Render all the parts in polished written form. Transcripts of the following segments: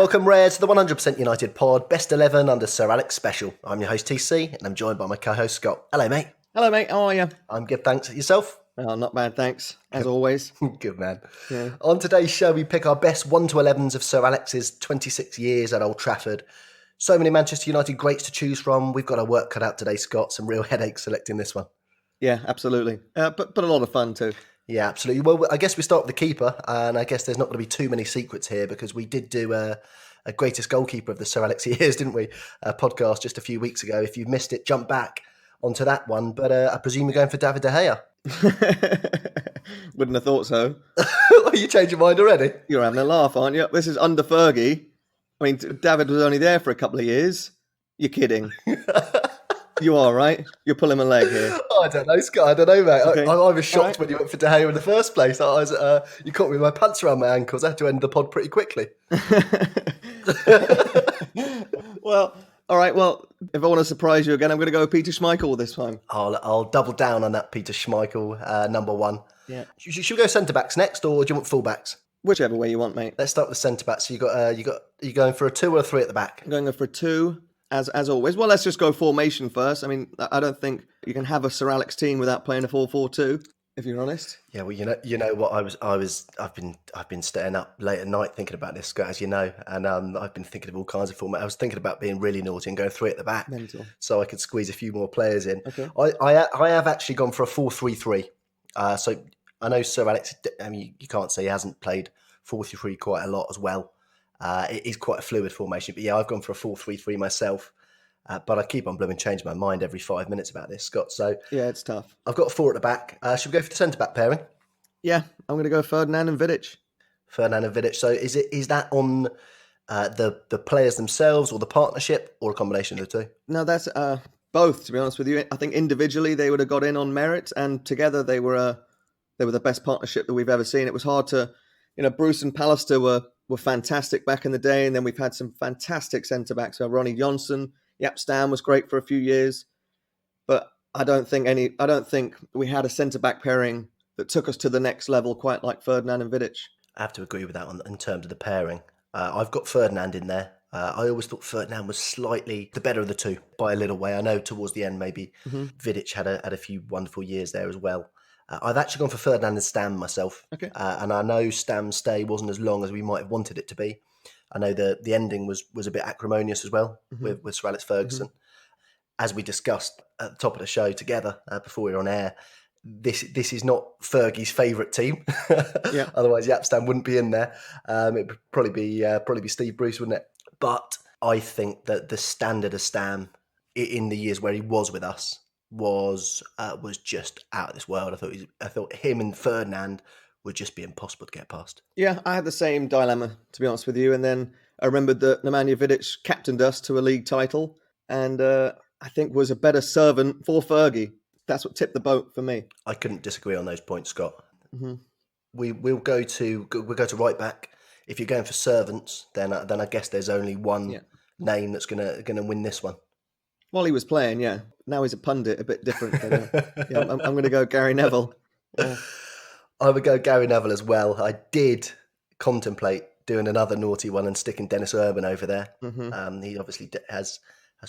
welcome, Rare, to the 100% United pod, Best 11 under Sir Alex Special. I'm your host, TC, and I'm joined by my co-host, Scott. Hello, mate. Hello, mate. How are you? I'm good, thanks. Yourself? Well, not bad, thanks, as always. Good, man. Yeah. On today's show, we pick our best 1 to 11s of Sir Alex's 26 years at Old Trafford. So many Manchester United greats to choose from. We've got our work cut out today, Scott. Some real headaches selecting this one. Yeah, absolutely. But a lot of fun, too. Yeah, absolutely. Well, I guess we start with the keeper, and I guess there's not going to be too many secrets here because we did do a greatest goalkeeper of the Sir Alex years, didn't we? A podcast just a few weeks ago. If you've missed it, jump back onto that one. But I presume you're going for David De Gea. Wouldn't have thought so. You changed your mind already? You're having a laugh, aren't you? This is under Fergie. I mean, David was only there for a couple of years. You're kidding. You are, right? You're pulling my leg here. I don't know, Scott. I don't know, mate. Okay. I was shocked when you wwent for De Gea in the first place. You caught me with my pants around my ankles. I had to end the pod pretty quickly. Well, all right. Well, if I want to surprise you again, I'm going to go with Peter Schmeichel this time. I'll double down on that Peter Schmeichel, number one. Yeah. Should we go centre-backs next, or do you want full-backs? Whichever way you want, mate. Let's start with the centre-backs. So are you going for a 2 or a 3 at the back? I'm going for a 2. As always. Well, let's just go formation first. I mean, I don't think you can have a Sir Alex team without playing a 4-4-2, if you're honest. Yeah, well, you know what, I've been staying up late at night thinking about this, Scott, as you know, and I've been thinking of all kinds of formats. I was thinking about being really naughty and going 3 at the back, Mental. so I could squeeze a few more players in. Okay. I have actually gone for a 4-3-3. So I know Sir Alex. I mean, you can't say he hasn't played 4-3-3 quite a lot as well. It is quite a fluid formation, but yeah, I've gone for a 4-3-3 myself. But I keep on blooming changing my mind every 5 minutes about this, Scott. So yeah, it's tough. I've got 4 at the back. Should we go for the centre-back pairing? Yeah, I'm going to go Ferdinand and Vidic. Ferdinand and Vidic. So is that on the players themselves, or the partnership, or a combination of the two? No, that's both. To be honest with you, I think individually they would have got in on merit, and together they were the best partnership that we've ever seen. It was hard to, Bruce and Pallister were fantastic back in the day, and then we've had some fantastic centre backs. So Ronnie Johnson. Yep, Stam was great for a few years, but I don't think we had a centre-back pairing that took us to the next level quite like Ferdinand and Vidic. I have to agree with that in terms of the pairing. I've got Ferdinand in there. I always thought Ferdinand was slightly the better of the two by a little way. I know towards the end maybe Vidic had a few wonderful years there as well. I've actually gone for Ferdinand and Stam myself. Okay. And I know Stam's stay wasn't as long as we might have wanted it to be. I know the ending was a bit acrimonious as well with Sir Alex Ferguson. As we discussed at the top of the show together before we were on air, this is not Fergie's favourite team. Yeah. Otherwise, Yapstam wouldn't be in there. It would probably be Steve Bruce, wouldn't it? But I think that the standard of Stam in the years where he was with us was just out of this world. I thought him and Ferdinand would just be impossible to get past. Yeah, I had the same dilemma, to be honest with you. And then I remembered that Nemanja Vidic captained us to a league title and I think was a better servant for Fergie. That's what tipped the boat for me. I couldn't disagree on those points, Scott. Mm-hmm. We'll go to right back. If you're going for servants, then I guess there's only one name that's gonna win this one. While he was playing, yeah. Now he's a pundit, a bit different. I'm going to go Gary Neville. Yeah. I would go Gary Neville as well. I did contemplate doing another naughty one and sticking Dennis Irwin over there. He obviously has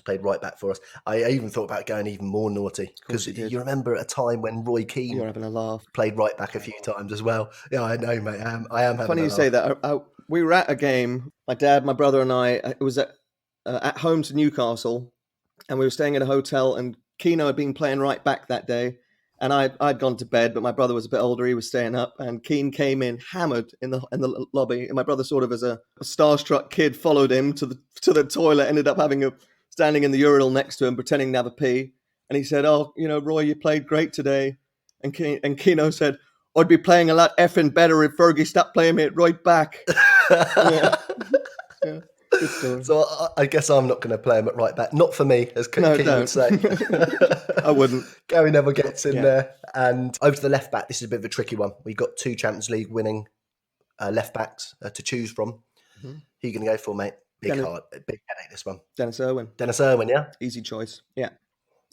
played right back for us. I even thought about going even more naughty because you remember at a time when Roy Keane You're having a laugh. Played right back a few times as well. Yeah, I know, mate. I am having Funny a you laugh. say that. We were at a game. My dad, my brother, and I. It was at home to Newcastle, and we were staying in a hotel. And Keano had been playing right back that day. And I'd gone to bed, but my brother was a bit older. He was staying up, and Keane came in hammered in the lobby. And my brother, sort of as a starstruck kid, followed him to the toilet. Ended up standing in the urinal next to him, pretending to have a pee. And he said, "Oh, Roy, you played great today." And Keano said, "I'd be playing a lot effing better if Fergie stopped playing me at right back." Yeah. Good story. So I guess I'm not going to play him at right back. Not for me, as Keane would say. I wouldn't. Gary Neville gets in there. And over to the left back, this is a bit of a tricky one. We've got 2 Champions League winning left backs to choose from. Who are you going to go for, mate? Big headache, this one. Dennis Irwin. Dennis Irwin, yeah? Easy choice. Yeah.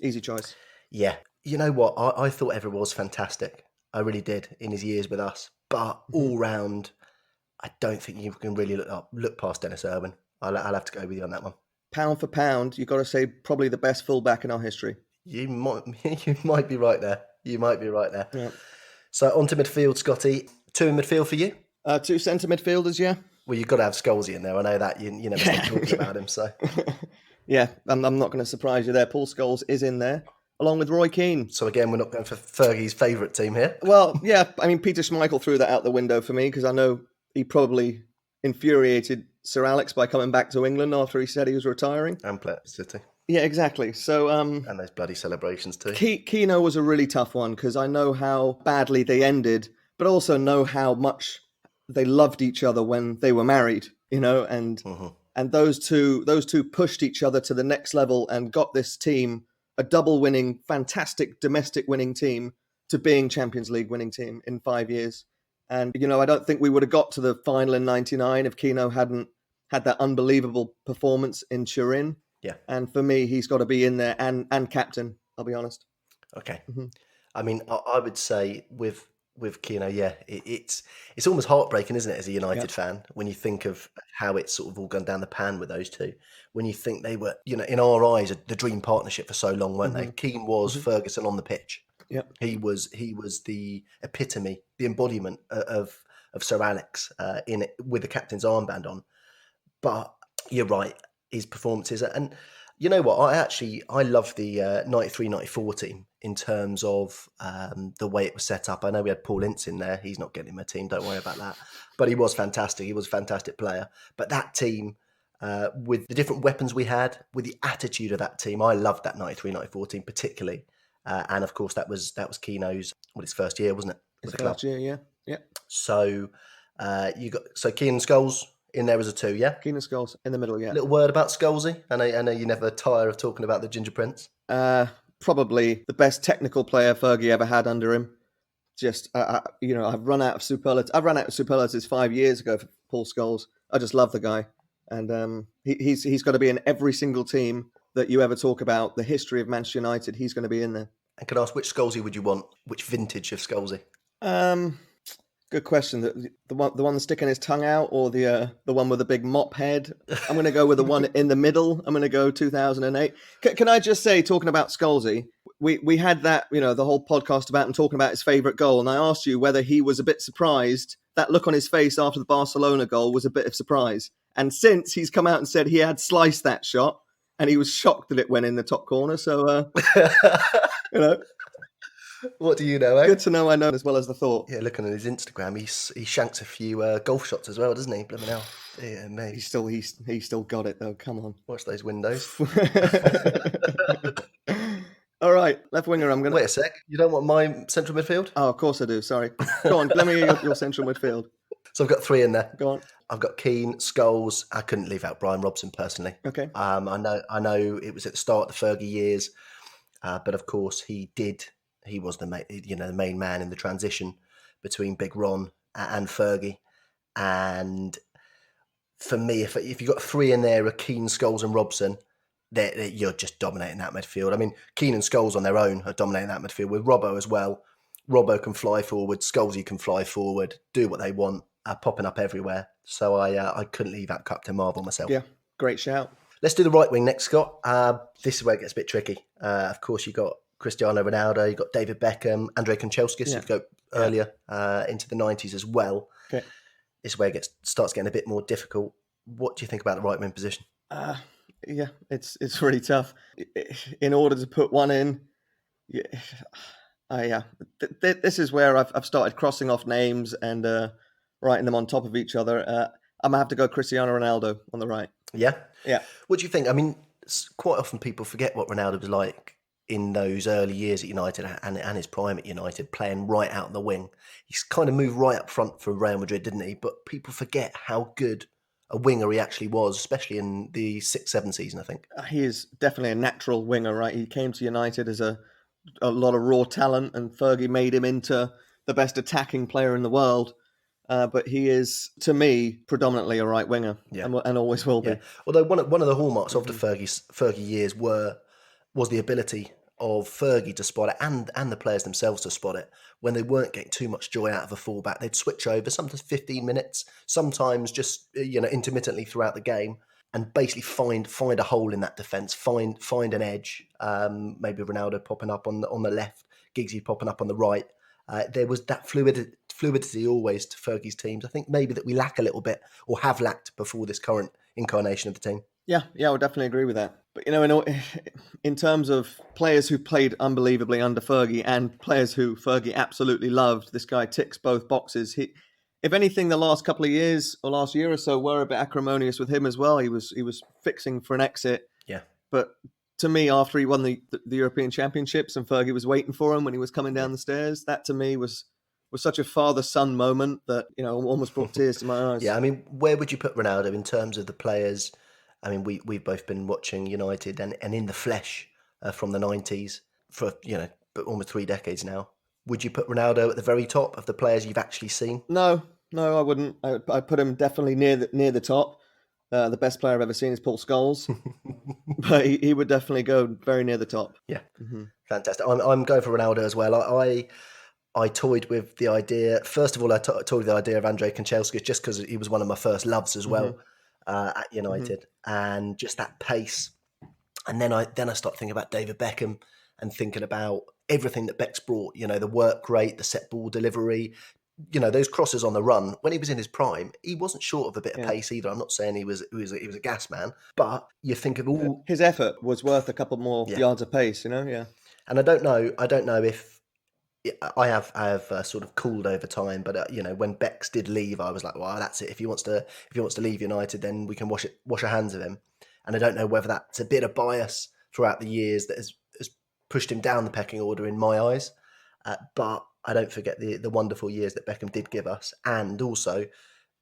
Easy choice. Yeah. You know what? I thought Everett was fantastic. I really did in his years with us. But all round, I don't think you can really look past Dennis Irwin. I'll have to go with you on that one. Pound for pound, you've got to say probably the best fullback in our history. You might be right there. You might be right there. Yeah. So on to midfield, Scotty. 2 in midfield for you? 2 centre midfielders, yeah. Well, you've got to have Scholesy in there. I know that. You never stop talking about him. So yeah, I'm not going to surprise you there. Paul Scholes is in there, along with Roy Keane. So again, we're not going for Fergie's favourite team here. Well, yeah, I mean, Peter Schmeichel threw that out the window for me because I know he probably infuriated Sir Alex by coming back to England after he said he was retiring. And play at City. Yeah, exactly. So, and those bloody celebrations too. Keno was a really tough one because I know how badly they ended, but also know how much they loved each other when they were married, and those two pushed each other to the next level and got this team, a double winning, fantastic domestic winning team, to being Champions League winning team in 5 years. And, I don't think we would have got to the final in 99 if Keno hadn't had that unbelievable performance in Turin. Yeah. And for me, he's got to be in there and captain, I'll be honest. Okay. Mm-hmm. I mean, I would say with Keno, yeah, it's almost heartbreaking, isn't it, as a United fan, when you think of how it's sort of all gone down the pan with those two. When you think they were, in our eyes, the dream partnership for so long, weren't they? Keane was Ferguson on the pitch. Yeah, he was the epitome, the embodiment of Sir Alex in it, with the captain's armband on. But you're right, his performances, and you know what? I love the 93-94 team in terms of the way it was set up. I know we had Paul Ince in there. He's not getting my team. Don't worry about that. But he was fantastic. He was a fantastic player. But that team, with the different weapons we had, with the attitude of that team, I loved that 93-94 team particularly. And of course, that was Keno's his first year, wasn't it? His first year, yeah. So Keane and Scholes in there as a 2, yeah? Keane and Scholes in the middle, yeah. Little word about Scholesy. I know you never tire of talking about the Ginger Prince. Probably the best technical player Fergie ever had under him. Just, I've run out of superlatives. I've run out of superlatives 5 years ago for Paul Scholes. I just love the guy. And he's got to be in every single team that you ever talk about. The history of Manchester United, he's going to be in there. And can I ask, which Scholesy would you want? Which vintage of Scholesy? Good question. The one sticking his tongue out, or the one with a big mop head? I'm going to go with the one in the middle. I'm going to go 2008. Can I just say, talking about Scholesy, we had that, the whole podcast about him talking about his favourite goal, and I asked you whether he was a bit surprised. That look on his face after the Barcelona goal was a bit of surprise. And since he's come out and said he had sliced that shot, and he was shocked that it went in the top corner. So, What do you know, eh? Good to know I know as well as the thought. Yeah, looking at his Instagram, he shanks a few golf shots as well, doesn't he? Blooming hell. Yeah, mate. He's still got it though. Come on. Watch those windows. All right, left winger. I'm gonna wait a sec. You don't want my central midfield? Oh, of course I do. Sorry. Go on. Let me hear your central midfield. So I've got 3 in there. Go on. I've got Keane, Scholes. I couldn't leave out Brian Robson personally. Okay. I know it was at the start of the Fergie years, but of course he was the main man in the transition between Big Ron and Fergie. And for me, if you've got 3 in there, are Keane, Scholes and Robson, you're just dominating that midfield. I mean, Keane and Scholes on their own are dominating that midfield with Robbo as well. Robbo can fly forward, Scholesy can fly forward, do what they want, popping up everywhere. So I couldn't leave out Captain Marvel myself. Yeah, great shout. Let's do the right wing next, Scott. This is where it gets a bit tricky. Of course, you've got Cristiano Ronaldo, you've got David Beckham, Andrei Kanchelskis, you go earlier into the 90s as well. Okay. This is where it starts getting a bit more difficult. What do you think about the right wing position? Yeah, it's really tough. In order to put one in, this is where I've started crossing off names and writing them on top of each other. I'm going to have to go Cristiano Ronaldo on the right. Yeah? Yeah. What do you think? I mean, quite often people forget what Ronaldo was like in those early years at United and his prime at United, playing right out in the wing. He's kind of moved right up front for Real Madrid, didn't he? But people forget how good a winger he actually was, especially in the 6-7 season, I think. He is definitely a natural winger, right? He came to United as a lot of raw talent, and Fergie made him into the best attacking player in the world. But he is, to me, predominantly a right winger, and always will be. Although one of the hallmarks of the Fergie years was the ability of Fergie to spot it and the players themselves to spot it. When they weren't getting too much joy out of a fullback, they'd switch over, sometimes 15 minutes, sometimes just intermittently throughout the game, and basically find a hole in that defence, find an edge. Maybe Ronaldo popping up on the left, Giggsy popping up on the right. There was that fluidity always to Fergie's teams. I think maybe that we lack a little bit, or have lacked before this current incarnation of the team. Yeah, I would definitely agree with that. But in terms of players who played unbelievably under Fergie and players who Fergie absolutely loved, this guy ticks both boxes. If anything, the last couple of years or last year or so were a bit acrimonious with him as well. He was fixing for an exit. Yeah. But to me, after he won the European Championships and Fergie was waiting for him when he was coming down the stairs, that to me was such a father-son moment that almost brought tears to my eyes. Yeah, I mean, where would you put Ronaldo in terms of the players? I mean, we've both been watching United and in the flesh from the 90s for, almost 3 decades now. Would you put Ronaldo at the very top of the players you've actually seen? No, I wouldn't. I'd put him definitely near the top. The best player I've ever seen is Paul Scholes, but he would definitely go very near the top. Yeah, Fantastic. I'm going for Ronaldo as well. I toyed with the idea. First of all, I toyed with the idea of Andrei Kanchelskis just because he was one of my first loves as well. At United, and just that pace, and then I start thinking about David Beckham and thinking about everything that Beck's brought. The work rate, the set ball delivery, those crosses on the run. When he was in his prime, he wasn't short of a bit of pace either. I'm not saying he was a gas man, but you think of all his effort was worth a couple more yards of pace. Yeah. And I don't know if. I have sort of cooled over time, but when Bex did leave, I was like, well, that's it. If he wants to leave United, then we can wash our hands of him. And I don't know whether that's a bit of bias throughout the years that has pushed him down the pecking order in my eyes. But I don't forget the wonderful years that Beckham did give us, and also,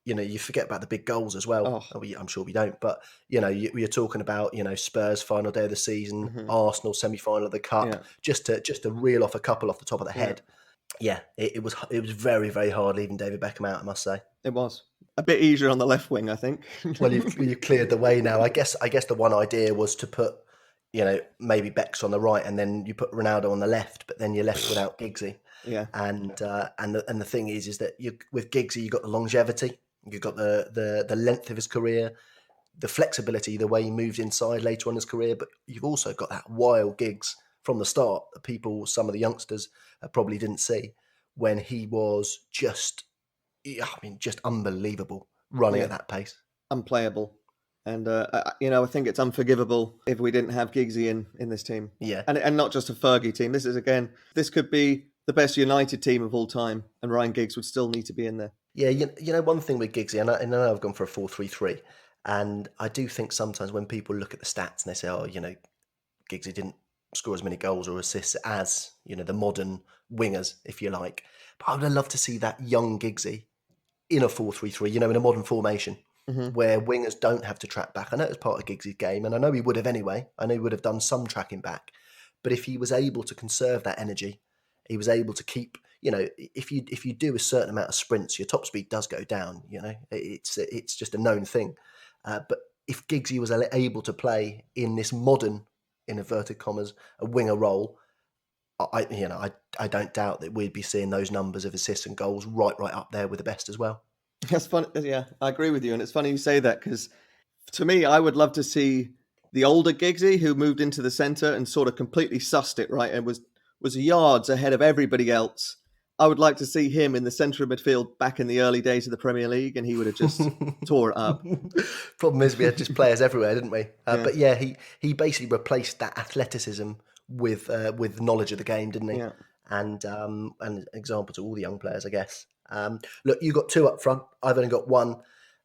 you forget about the big goals as well. Oh. I'm sure we don't, but you're talking about Spurs final day of the season, Arsenal semi-final of the cup, just to reel off a couple off the top of the head. Yeah, it was very, very hard leaving David Beckham out, I must say. It was a bit easier on the left wing, I think. Well, you've cleared the way now. I guess the one idea was to put maybe Beck's on the right, and then you put Ronaldo on the left, but then you're left without Giggsy. Yeah, and the thing is that with Giggsy you got the longevity. You've got the length of his career, the flexibility, the way he moved inside later on in his career, but you've also got that wild Giggs from the start that some of the youngsters probably didn't see, when he was just unbelievable running at that pace. Unplayable. And, I think it's unforgivable if we didn't have Giggsy in this team. Yeah. And not just a Fergie team. This could be the best United team of all time, and Ryan Giggs would still need to be in there. Yeah, one thing with Giggsy, and I know I've gone for a 4-3-3, and I do think sometimes when people look at the stats and they say, Giggsy didn't score as many goals or assists as, the modern wingers, if you like. But I would love to see that young Giggsy in a 4-3-3, in a modern formation, where wingers don't have to track back. I know it's part of Giggsy's game, and I know he would have anyway. I know he would have done some tracking back. But if he was able to conserve that energy, he was able to keep, if you do a certain amount of sprints, your top speed does go down. It's just a known thing. But if Giggsy was able to play in this modern, in inverted commas, a winger role, I don't doubt that we'd be seeing those numbers of assists and goals right up there with the best as well. That's funny. Yeah, I agree with you, and it's funny you say that, because to me, I would love to see the older Giggsy who moved into the centre and sort of completely sussed it, right, and was yards ahead of everybody else. I would like to see him in the centre of midfield back in the early days of the Premier League, and he would have just tore it up. Problem is, we had just players everywhere, didn't we? But yeah, he basically replaced that athleticism with knowledge of the game, didn't he? Yeah. And an example to all the young players, I guess. Look, you got 2 up front. I've only got 1.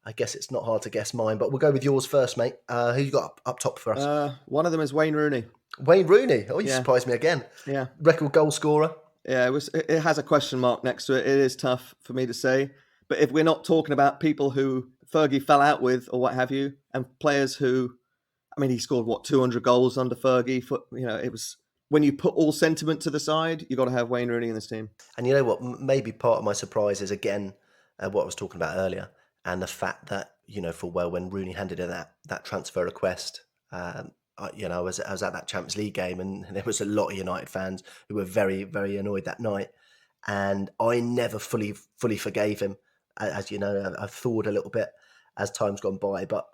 I guess it's not hard to guess mine, but we'll go with yours first, mate. Who you got up top for us? One of them is Wayne Rooney. Wayne Rooney. Oh, you surprised me again. Yeah. Record goal scorer. Yeah, it has a question mark next to it. It is tough for me to say. But if we're not talking about people who Fergie fell out with or what have you, and players who, he scored, 200 goals under Fergie. It was, when you put all sentiment to the side, you've got to have Wayne Rooney in this team. And you know what? Maybe part of my surprise is, again, what I was talking about earlier, and the fact that, full well when Rooney handed in that transfer request, I was at that Champions League game, and there was a lot of United fans who were very, very annoyed that night. And I never fully forgave him. As you know, I've thawed a little bit as time's gone by, but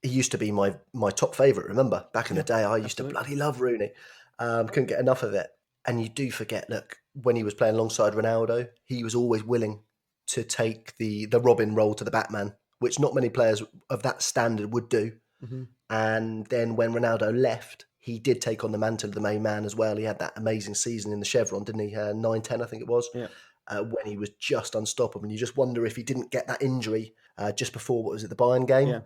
he used to be my top favourite. Remember, back in the day, I used to bloody love Rooney. Couldn't get enough of it. And you do forget, look, when he was playing alongside Ronaldo, he was always willing to take the Robin role to the Batman, which not many players of that standard would do. Mm-hmm. And then when Ronaldo left, he did take on the mantle of the main man as well. He had that amazing season in the Chevron, didn't he? 9-10, I think it was, when he was just unstoppable. And you just wonder if he didn't get that injury just before, what was it, the Bayern game?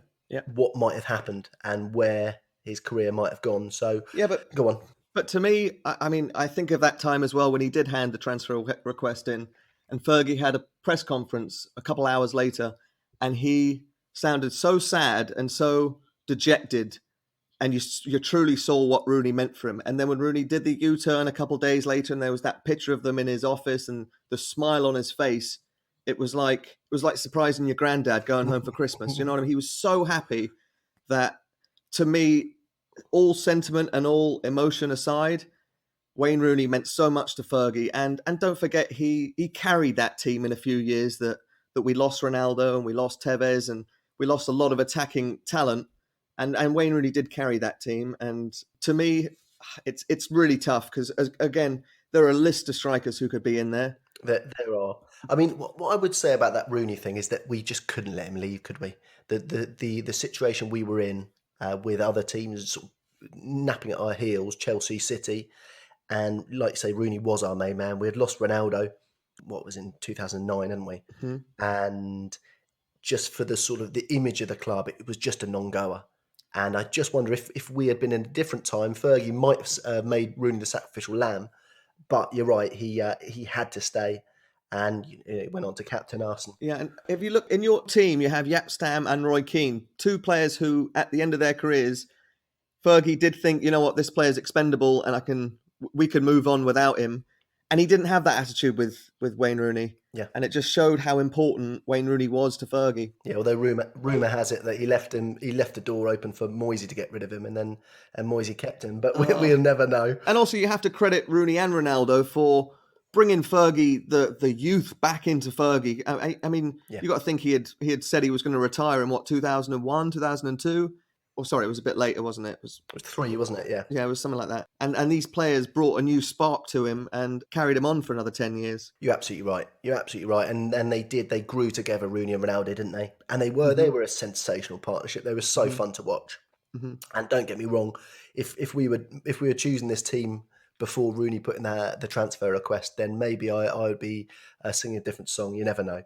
What might have happened and where his career might have gone. So, but go on. But to me, I mean, I think of that time as well when he did hand the transfer request in, and Fergie had a press conference a couple hours later, and he sounded so sad and so dejected, and you truly saw what Rooney meant for him. And then when Rooney did the U-turn a couple of days later, and there was that picture of them in his office and the smile on his face, it was like surprising your granddad going home for Christmas. You know what I mean? He was so happy that, to me, all sentiment and all emotion aside, Wayne Rooney meant so much to Fergie. And don't forget, he carried that team in a few years that we lost Ronaldo and we lost Tevez and we lost a lot of attacking talent. And Wayne Rooney did carry that team. And to me, it's really tough because, again, there are a list of strikers who could be in there. There are. I mean, what I would say about that Rooney thing is that we just couldn't let him leave, could we? The situation we were in with other teams sort of napping at our heels, Chelsea, City, and like you say, Rooney was our main man. We had lost Ronaldo, what was in 2009, hadn't we? Mm-hmm. And just for the sort of the image of the club, it was just a non-goer. And I just wonder if we had been in a different time, Fergie might have made Rooney the sacrificial lamb. But you're right, he had to stay, and he went on to captain us. Yeah, and if you look in your team, you have Jaap Stam and Roy Keane, two players who, at the end of their careers, Fergie did think, you know what, this player's expendable, and we could move on without him. And he didn't have that attitude with Wayne Rooney. Yeah, and it just showed how important Wayne Rooney was to Fergie. Yeah, although rumor has it that he left the door open for Moisey to get rid of him, and Moisey kept him. But we'll never know. And also, you have to credit Rooney and Ronaldo for bringing Fergie, the youth, back into Fergie. I mean, you got to think he had said he was going to retire in 2001, 2002. Oh, sorry, it was a bit later, wasn't it? It was 3, wasn't it? Yeah. Yeah, it was something like that. And these players brought a new spark to him and carried him on for another 10 years. You're absolutely right. And they grew together, Rooney and Ronaldo, didn't they? And they were a sensational partnership. They were so fun to watch. Mm-hmm. And don't get me wrong, if we were choosing this team before Rooney put in the transfer request, then maybe I would be singing a different song. You never know.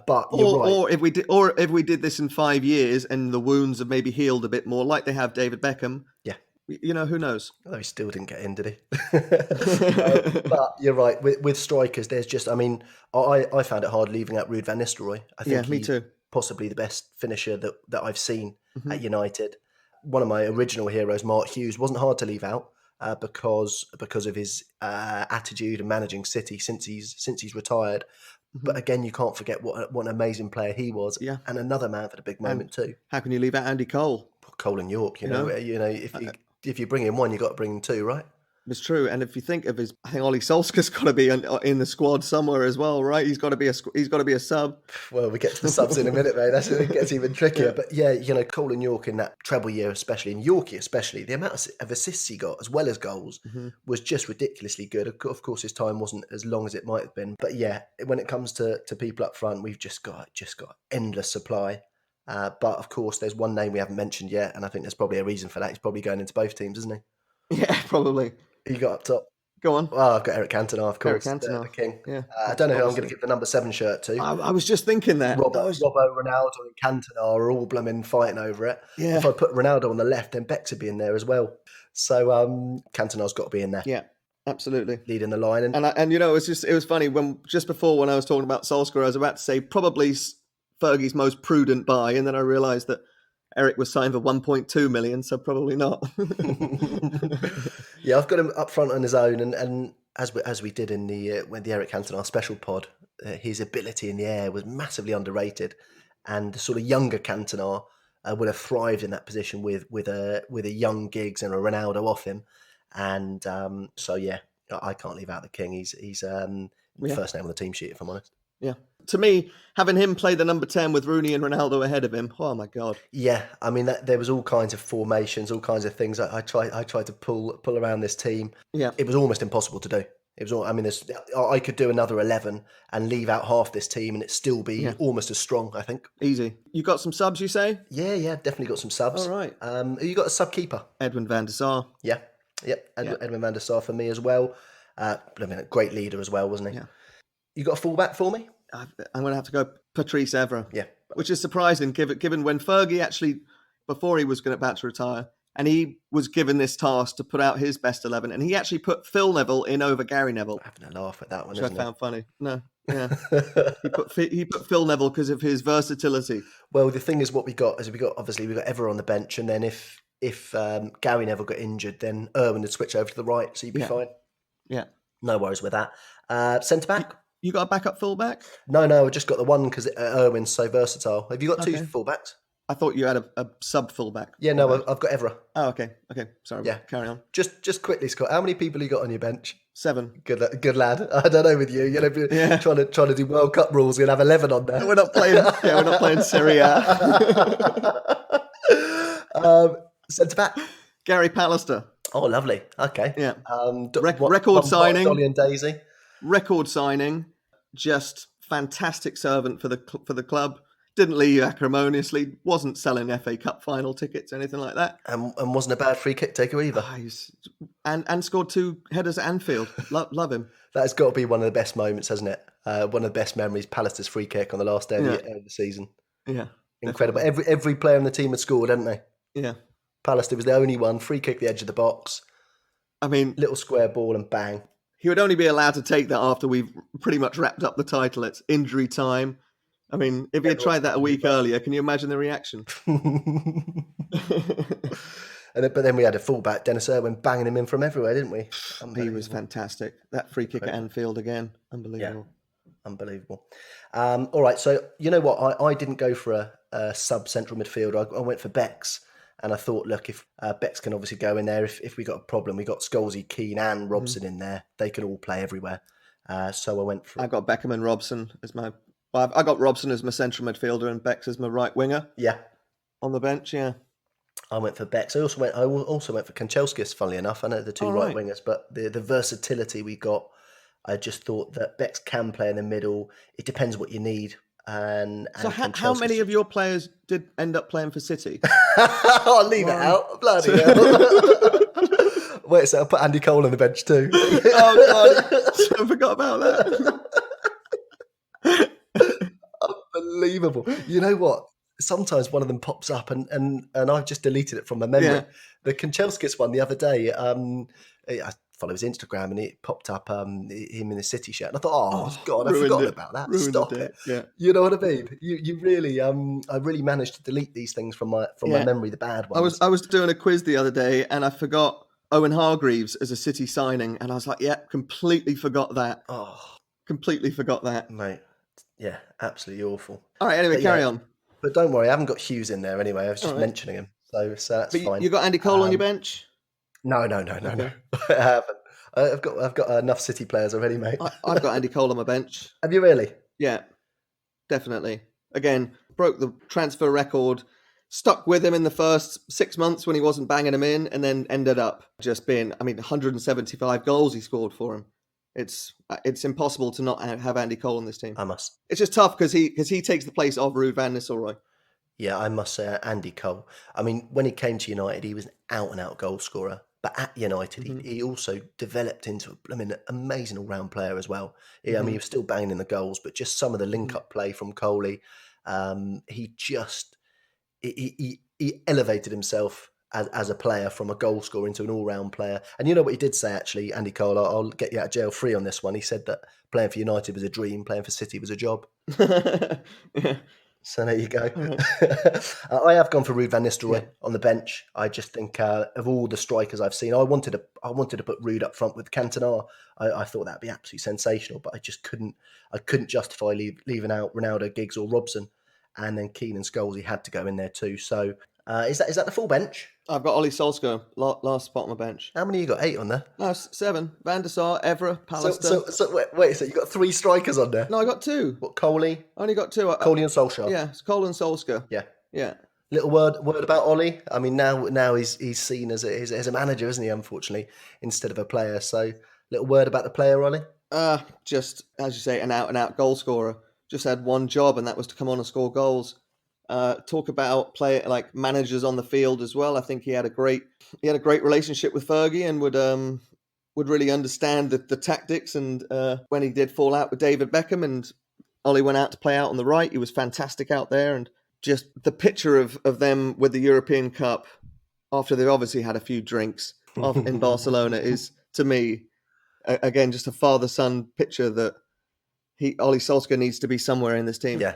But you're right. Or if we did this in 5 years and the wounds have maybe healed a bit more, like they have David Beckham. Yeah. You know, who knows? Although he still didn't get in, did he? But you're right. With strikers, there's just, I mean, I found it hard leaving out Ruud van Nistelrooy. I think me too. Possibly the best finisher that I've seen at United. One of my original heroes, Mark Hughes, wasn't hard to leave out because of his attitude and managing City since he's retired. But again, you can't forget what an amazing player he was, and another man for the big moment too. How can you leave out Andy Cole? Cole and York, you know, if you bring in one, you got to bring in two, right? It's true, and if you think of I think Ollie Solskjaer's got to be in the squad somewhere as well, right? He's got to be a sub. Well, we get to the subs in a minute, mate. It gets even trickier. But yeah, you know, Cole and York in that treble year, especially in Yorkie, the amount of assists he got as well as goals was just ridiculously good. Of course, his time wasn't as long as it might have been, but yeah, when it comes to people up front, we've just got endless supply. But of course, there's one name we haven't mentioned yet, and I think there's probably a reason for that. He's probably going into both teams, isn't he? Yeah, probably. Who you got up top? Go on. Well, I've got Eric Cantona, of course. Eric Cantona. The king. Yeah. I don't know who I'm going to give the number 7 shirt to. I was just thinking that. Robbo, Ronaldo and Cantona are all blooming fighting over it. Yeah. If I put Ronaldo on the left, then Bex would be in there as well. So Cantona's got to be in there. Yeah, absolutely. Leading the line. And you know, it was funny, just before when I was talking about Solskjaer, I was about to say probably Fergie's most prudent buy, and then I realised that Eric was signed for 1.2 million, so probably not. Yeah, I've got him up front on his own, and as we did in the Eric Cantona special pod, his ability in the air was massively underrated, and the sort of younger Cantona would have thrived in that position with a young Giggs and a Ronaldo off him. And so yeah, I can't leave out the king. He's first name on the team sheet, if I'm honest. Yeah. To me, having him play the number 10 with Rooney and Ronaldo ahead of him, oh my God. Yeah, I mean, there was all kinds of formations, all kinds of things. I tried to pull around this team. Yeah. It was almost impossible to do. It was all. I mean, I could do another 11 and leave out half this team, and it still be almost as strong. I think. Easy. You got some subs, you say? Yeah, definitely got some subs. All right. You got a sub keeper? Edwin van der Sar. Yeah, yep. Edwin van der Sar for me as well. I mean, a great leader as well, wasn't he? Yeah. You got a fullback for me? I'm going to have to go Patrice Evra. Yeah. Which is surprising, given when Fergie actually, before he was about to retire, and he was given this task to put out his best 11, and he actually put Phil Neville in over Gary Neville. I'm having a laugh at that one, which isn't I found funny. No, yeah. he put Phil Neville because of his versatility. Well, the thing is, what we got obviously we got Evra on the bench, and then if Gary Neville got injured, then Irwin would switch over to the right, so you'd be fine. Yeah. No worries with that. Centre back? You got a backup fullback? No, I just got the one because Irwin's so versatile. Have you got two fullbacks? I thought you had a sub fullback. Yeah, no, I've got Evra. Oh, okay. Sorry. Yeah, carry on. Just quickly, Scott. How many people you got on your bench? 7. Good lad. I don't know with you. You know, trying to do World Cup rules. You'll have 11 on there. We're not playing Serie A. Centre back. Gary Pallister. Oh, lovely. Okay. Yeah. Record signing. Dolly and Daisy. Record signing. Just fantastic servant for the club. Didn't leave acrimoniously. Wasn't selling FA Cup final tickets, anything like that. And wasn't a bad free kick taker either. And scored 2 headers at Anfield. Love him. That's got to be one of the best moments, hasn't it? One of the best memories. Pallister's free kick on the last day of the season. Yeah, incredible. Every player on the team had scored, hadn't they? Yeah. Pallister was the only one. Free kick the edge of the box. I mean, little square ball and bang. He would only be allowed to take that after we've pretty much wrapped up the title. It's injury time. I mean, if he had tried that a week earlier, can you imagine the reaction? But then we had a fullback, Dennis Irwin, banging him in from everywhere, didn't we? He was fantastic. That free kick at Anfield again, unbelievable. Yeah. Unbelievable. All right, so you know what? I didn't go for a sub-central midfielder. I went for Bex. And I thought, look, if Bex can obviously go in there, if we got a problem, we got Scholesy, Keane and Robson in there. They could all play everywhere. So I went for... I got Beckham and Robson as my... Well, I got Robson as my central midfielder and Bex as my right winger. Yeah. On the bench, yeah. I went for Bex. I also went for Kanchelskis, funnily enough. I know the two right wingers, but the versatility we got, I just thought that Bex can play in the middle. It depends what you need. And so how many of your players did end up playing for City? I'll leave it out. Bloody hell. Wait, so I'll put Andy Cole on the bench too. Oh, God. I forgot about that. Unbelievable. You know what? Sometimes one of them pops up and I've just deleted it from my memory. Yeah. The Kanchelskis one the other day, I follow his Instagram and it popped up him in the City shirt. And I thought, God, I forgot about that. Stop it. Yeah. You know what I mean? You really, I really managed to delete these things from my memory, the bad ones. I was doing a quiz the other day and I forgot Owen Hargreaves as a City signing. And I was like, completely forgot that. Oh, completely forgot that. Mate. Yeah, absolutely awful. All right, anyway, carry on. But don't worry, I haven't got Hughes in there anyway. I was just mentioning him. So that's fine. You got Andy Cole on your bench? No. I haven't. I've got enough City players already, mate. I've got Andy Cole on my bench. Have you really? Yeah, definitely. Again, broke the transfer record, stuck with him in the first 6 months when he wasn't banging him in, and then ended up just being, 175 goals he scored for him. It's impossible to not have Andy Cole on this team. I must. It's just tough because he takes the place of Ruud van Nistelrooy. Yeah, I must say Andy Cole. When he came to United, he was an out-and-out goal scorer. But at United, he also developed into an amazing all-round player as well. He was still banging in the goals, but just some of the link-up play from Coley, he elevated himself as a player from a goal scorer into an all-round player. And you know what he did say, actually, Andy Cole, I'll get you out of jail free on this one. He said that playing for United was a dream, playing for City was a job. Yeah. So there you go. I have gone for Ruud van Nistelrooy on the bench. I just think of all the strikers I've seen, I wanted to put Ruud up front with Cantona. I thought that'd be absolutely sensational, but I just couldn't justify leaving out Ronaldo, Giggs, or Robson. and then Keane and Scholes, he had to go in there too. So is that the full bench? I've got Ollie Solskjaer last spot on my bench. How many you got? 8 on there? No, 7. Van der Sar, Evra, Pallister. So wait, so you got 3 strikers on there? No, I got 2. What, Coley? I only got 2. Coley and Solskjaer? Yeah, it's Cole and Solskjaer. Yeah. Yeah. Little word about Ollie. I mean, now he's seen as a manager, isn't he? Unfortunately, instead of a player. So, little word about the player, Ollie. Just as you say, an out goal scorer. Just had one job, and that was to come on and score goals. Talk about managers on the field as well. I think he had a great relationship with Fergie, and would really understand the tactics. And when he did fall out with David Beckham, and Ollie went out to play out on the right, he was fantastic out there. And just the picture of them with the European Cup after they've obviously had a few drinks in Barcelona is, to me, again, just a father-son picture that Ollie Solskjaer needs to be somewhere in this team. Yeah.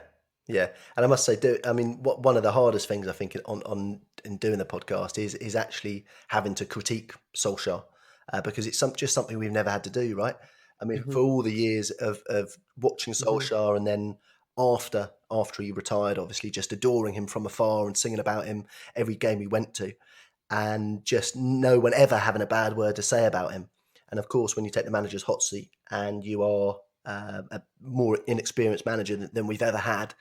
And I must say, one of the hardest things I think in doing the podcast is actually having to critique Solskjaer because it's just something we've never had to do, right? I mean, for all the years of watching Solskjaer and then after he retired, obviously just adoring him from afar and singing about him every game he went to, and just no one ever having a bad word to say about him. And of course, when you take the manager's hot seat and you are a more inexperienced manager than we've ever had,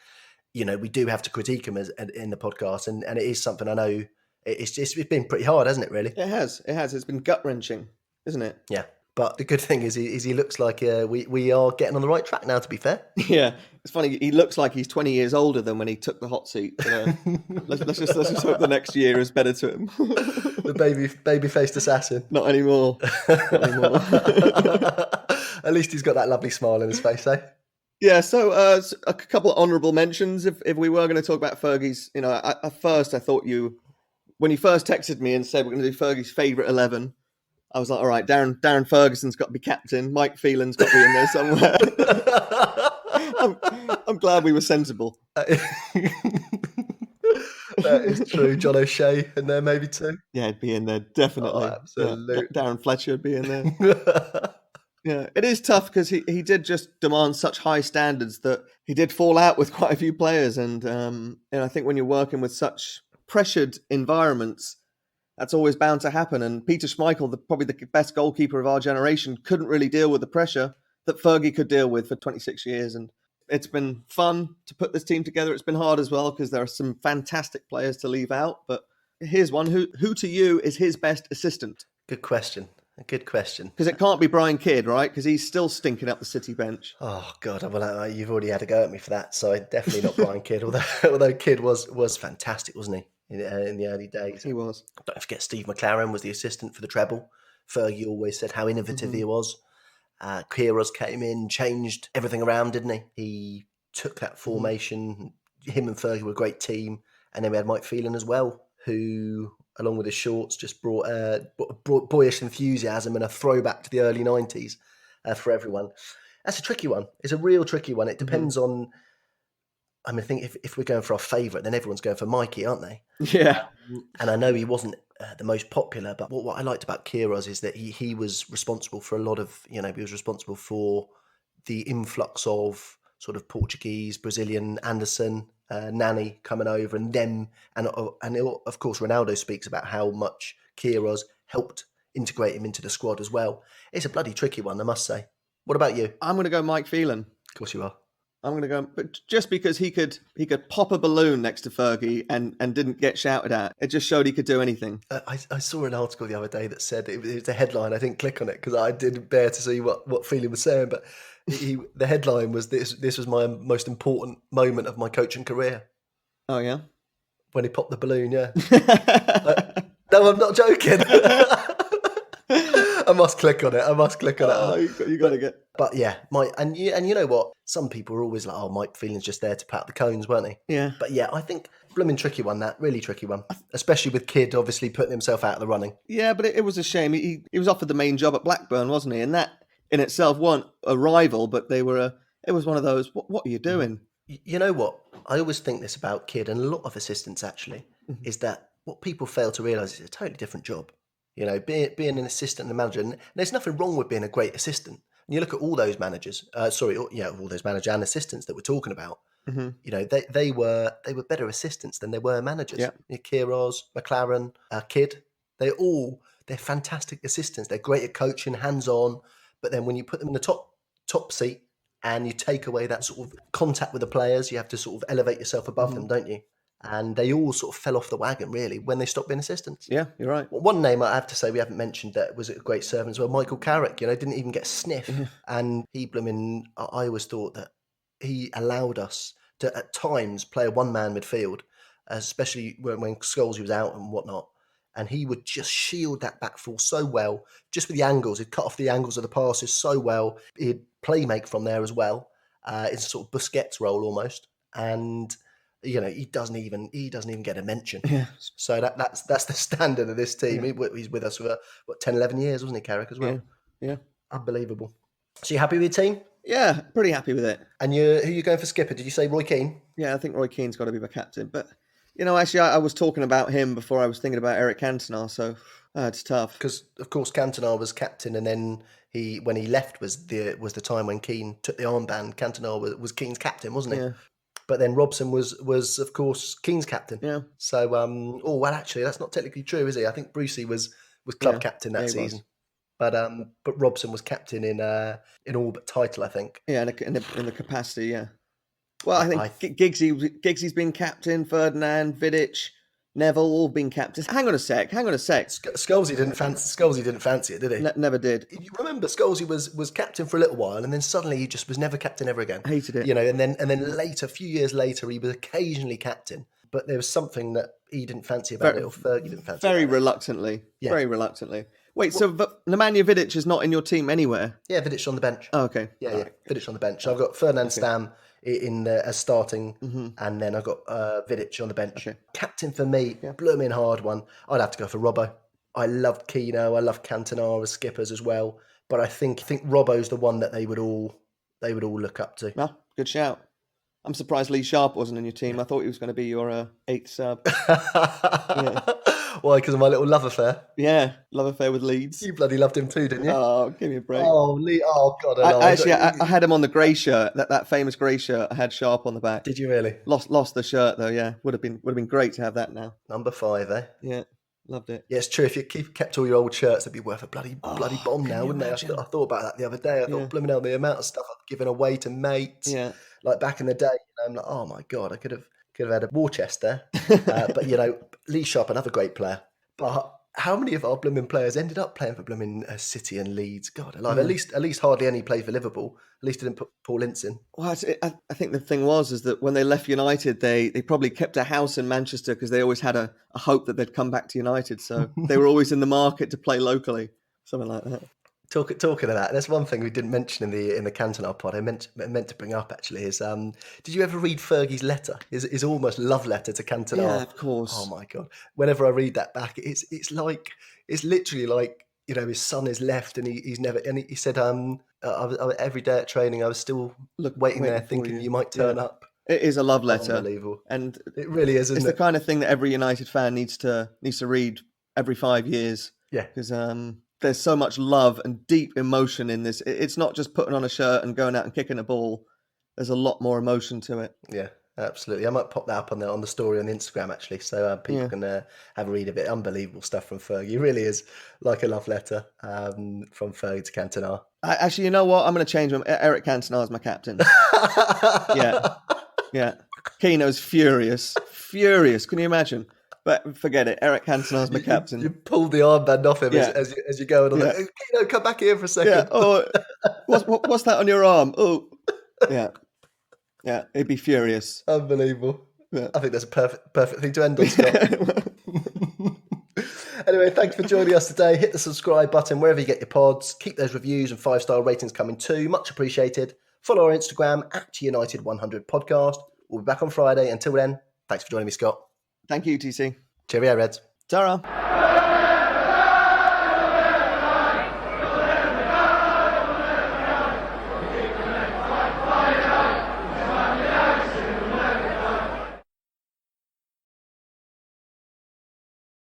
we do have to critique him in the podcast, and it is something I know it's been pretty hard, hasn't it? Really, it has. It's been gut wrenching, isn't it? Yeah. But the good thing is he looks like we are getting on the right track now, to be fair. Yeah, it's funny. He looks like he's 20 years older than when he took the hot seat. Let's just hope the next year is better to him. The baby-faced assassin. Not anymore. At least he's got that lovely smile on his face, eh? Yeah, so a couple of honourable mentions. If we were going to talk about Fergie's, at first I thought when you first texted me and said we're going to do Fergie's favourite 11, I was like, all right, Darren Ferguson's got to be captain. Mike Phelan's got to be in there somewhere. I'm glad we were sensible. That is true. John O'Shea in there maybe too. Yeah, he'd be in there, definitely. Oh, absolutely. Yeah, Darren Fletcher would be in there. Yeah, it is tough because he did just demand such high standards that he did fall out with quite a few players. And I think when you're working with such pressured environments, that's always bound to happen. And Peter Schmeichel, probably the best goalkeeper of our generation, couldn't really deal with the pressure that Fergie could deal with for 26 years. And it's been fun to put this team together. It's been hard as well because there are some fantastic players to leave out. But here's one. Who to you is his best assistant? Good question. A good question. Because it can't be Brian Kidd, right? Because he's still stinking up the City bench. Oh, God. Well, you've already had a go at me for that. So definitely not Brian Kidd, although Kidd was fantastic, wasn't he? In the early days. He was. Don't forget Steve McLaren was the assistant for the treble. Fergie always said how innovative he was. Kieros came in, changed everything around, didn't he? He took that formation. Him and Fergie were a great team. And then we had Mike Phelan as well, who, along with his shorts, just brought boyish enthusiasm and a throwback to the early 90s for everyone. That's a tricky one. It's a real tricky one. It depends on... I think if we're going for our favourite, then everyone's going for Mikey, aren't they? Yeah. And I know he wasn't the most popular, but what I liked about Kieros is that he was responsible for a lot of, he was responsible for the influx of sort of Portuguese, Brazilian, Anderson, Nani coming over, and them, and of course Ronaldo speaks about how much Kieros helped integrate him into the squad as well. It's a bloody tricky one, I must say. What about you? I'm going to go Mike Phelan. Of course you are. I'm going to go, but just because he could pop a balloon next to Fergie and didn't get shouted at. It just showed he could do anything. I saw an article the other day that said it was a headline. I didn't click on it because I didn't bear to see what Phelan was saying. But the headline was this was my most important moment of my coaching career. Oh yeah, when he popped the balloon. Yeah. No, I'm not joking. I must click on it. Oh, you got to get. But yeah, and you know what? Some people are always like, "Oh, Mike Phelan's just there to pat the cones, weren't he?" Yeah. But yeah, I think blooming tricky one. That really tricky one, especially with Kidd obviously putting himself out of the running. Yeah, but it was a shame. He was offered the main job at Blackburn, wasn't he? And that in itself wasn't a rival, but they were. It was one of those. What are you doing? You know what? I always think this about Kidd and a lot of assistants actually is that what people fail to realise is a totally different job. Being an assistant and a manager, and there's nothing wrong with being a great assistant. And you look at all those managers, all those managers and assistants that we're talking about. Mm-hmm. You know, they were better assistants than they were managers. Yeah. Kiros, McLaren, Kidd, they're fantastic assistants. They're great at coaching, hands on. But then when you put them in the top seat and you take away that sort of contact with the players, you have to sort of elevate yourself above them, don't you? And they all sort of fell off the wagon really when they stopped being assistants. Yeah, you're right. Well, one name I have to say we haven't mentioned that was a great servant as well, Michael Carrick. You know, didn't even get a sniff, and I always thought that he allowed us to at times play a one-man midfield, especially when Scholes was out and whatnot. And he would just shield that back four so well, just with the angles. He'd cut off the angles of the passes so well. He'd play make from there as well. It's a sort of Busquets role almost. And you know, he doesn't even get a mention. Yeah. So that's the standard of this team. He's with us for 10, 11 years, wasn't he, Carrick, as well? Yeah. Unbelievable. So you happy with your team? Yeah, pretty happy with it. And who are you going for skipper? Did you say Roy Keane? Yeah, I think Roy Keane's got to be my captain. But, you know, actually, I was talking about him before I was thinking about Eric Cantona, so it's tough. Because, of course, Cantona was captain, and then when he left was the time when Keane took the armband. Cantona was Keane's captain, wasn't he? Yeah. But then Robson was of course Keane's captain. Yeah. So actually that's not technically true, is he? I think Brucey was club captain that season. But Robson was captain in all but title, I think. Yeah, in the capacity, yeah. Well, I think Giggsy's been captain, Ferdinand, Vidic, Neville all been captains. Hang on a sec. Scholesy didn't fancy it, did he? Never did. You remember Scholesy was captain for a little while, and then suddenly he just was never captain ever again. Hated it. You know, and then later, a few years later, he was occasionally captain, but there was something that he didn't fancy about it, or Fergie didn't fancy. Very reluctantly. Yeah. Very relucantly. Wait, so Nemanja Vidic is not in your team anywhere? Yeah, Vidic on the bench. Oh, okay. Yeah, Vidic on the bench. So I've got Ferdinand Stam as starting, and then I've got Vidic on the bench. Okay. Captain for me, blooming hard one. I'd have to go for Robbo. I loved Keno. I loved Cantona as skippers as well. But I think Robbo's the one that they would all look up to. Well, good shout. I'm surprised Lee Sharp wasn't in your team. I thought he was going to be your 8th sub. Why? Because of my little love affair? Yeah, love affair with Leeds. You bloody loved him too, didn't you? Oh, give me a break. Oh, Lee. Oh, God. I had him on the grey shirt, that famous grey shirt. I had Sharp on the back. Did you really? Lost the shirt, though, yeah. Would have been great to have that now. Number 5, eh? Yeah, loved it. Yeah, it's true. If you kept all your old shirts, they'd be worth a bloody bomb now, wouldn't they? I thought about that the other day. I thought, blooming hell, the amount of stuff I've given away to mates. Yeah. Like back in the day, I'm like, oh my God, I could have had a war chest there. But, you know, Lee Sharp, another great player. But how many of our blooming players ended up playing for blooming City and Leeds? God alive. At least hardly any played for Liverpool. At least didn't put Paul Ince in. Well, I think the thing is that when they left United, they probably kept a house in Manchester because they always had a hope that they'd come back to United. So they were always in the market to play locally, something like that. Talking of that, there's one thing we didn't mention in the Cantona pod. I meant to bring up actually is did you ever read Fergie's letter? His almost love letter to Cantona? Yeah, of course. Oh my God! Whenever I read that back, it's literally like, you know, his son is left and he's never, and he said every day at training I was still waiting there thinking you might turn up. It is a love letter. Unbelievable. And it really is, isn't it? It's the kind of thing that every United fan needs to read every 5 years. Yeah. Because there's so much love and deep emotion in this. It's not just putting on a shirt and going out and kicking a ball. There's a lot more emotion to it. Yeah, absolutely. I might pop that up on the story on Instagram actually, so people can have a read of it. Unbelievable stuff from Fergie. It really is like a love letter from Fergie to Cantona. Actually, you know what? I'm going to change them. Eric Cantona is my captain. Yeah. Keno's furious. Can you imagine? But forget it. Eric Cantona's my captain. You pulled the armband off him as you're going on. Like, come back here for a second. Yeah. Oh, what's that on your arm? Oh, yeah. Yeah, he'd be furious. Unbelievable. Yeah. I think that's a perfect thing to end on, Scott. Anyway, thanks for joining us today. Hit the subscribe button wherever you get your pods. Keep those reviews and 5-star ratings coming too. Much appreciated. Follow our Instagram @United100podcast. We'll be back on Friday. Until then, thanks for joining me, Scott. Thank you, TC. Cheerio, Reds. Ta-ra.